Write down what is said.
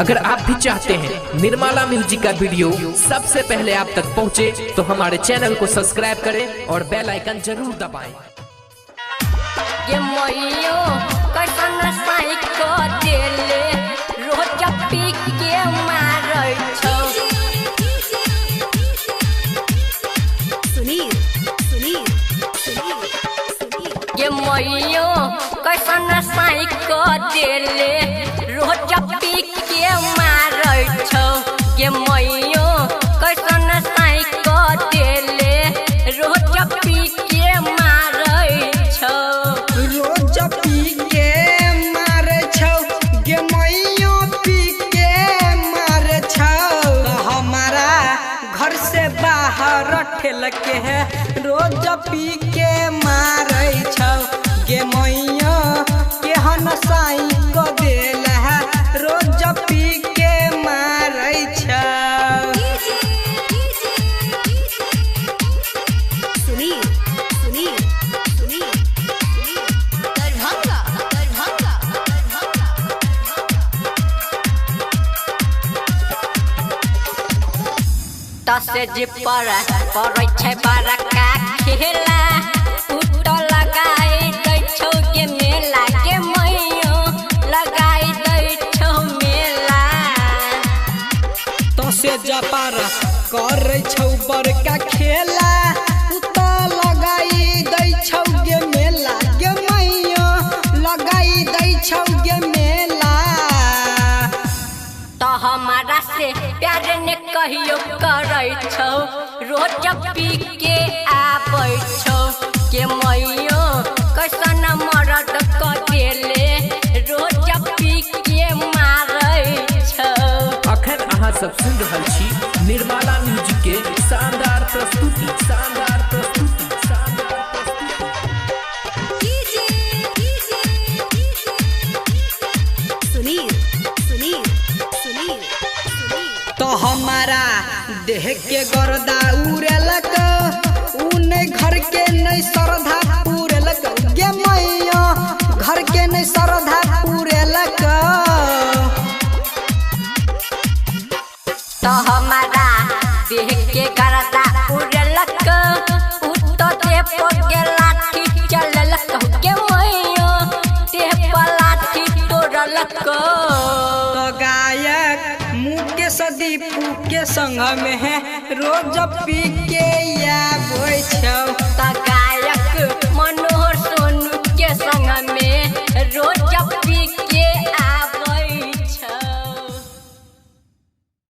अगर आप भी चाहते हैं निर्मला म्यूजिक का वीडियो सबसे पहले आप तक पहुंचे, तो हमारे चैनल को सब्सक्राइब करें और बेल आइकन जरूर दबाएं। ये मोइयो कैसन साइको देले रोज पी के मारै छौ। सुनील सुनील सुनील ये मोइयो कैसन साइको देले रोज पी के मारै छौ। ये मोइयो कैसन साइको देले रोज पी के मारै छौ। रोज पी के मारे छौ गे मैयो पी के मारे छौ। हमारा घर से बाहर ठेल के है रोज पी के मारे छौ गे मैयो केहन साई को देल है रोज पी के मारे छौ। सुनील सुनील सुनील तसे जी परै छै बड़का खेला उठ लगाई दै छौ गे मेला गे मैयो लगाई दै छौ मेला। तसे जपार करे छौ बड़का खेला उत लगाई दै छौ गे मेला गे मैयो लगाई दै छौ गे मेला। तो हमारा से प्यार ने कहियो करै छौ रोज पी के आबै छौ के मैयो कैसन मरद क देले रोज पी के मारै छौ। अखन अहाँ सब सुन रहल छी निर्मला म्यूजिक के शानदार प्रस्तुति, शानदार प्रस्तुति, शानदार प्रस्तुति। सुनील सुनील सुनील तो हमारा देह के गर्दा उड़ेलक उने घर के नहीं श्रद्धा पूरेलक गे मैया घर के नहीं श्रद्धा पूरेलक। तो हमारा देह के गर्दा उड़लक उत दे पर के लाठी चललक गे मैयो देह पर लाठी तोड़लक। तो गायक मुकेश दीपू के संग में है रोज पी के आबै छौ। तो गायक मनो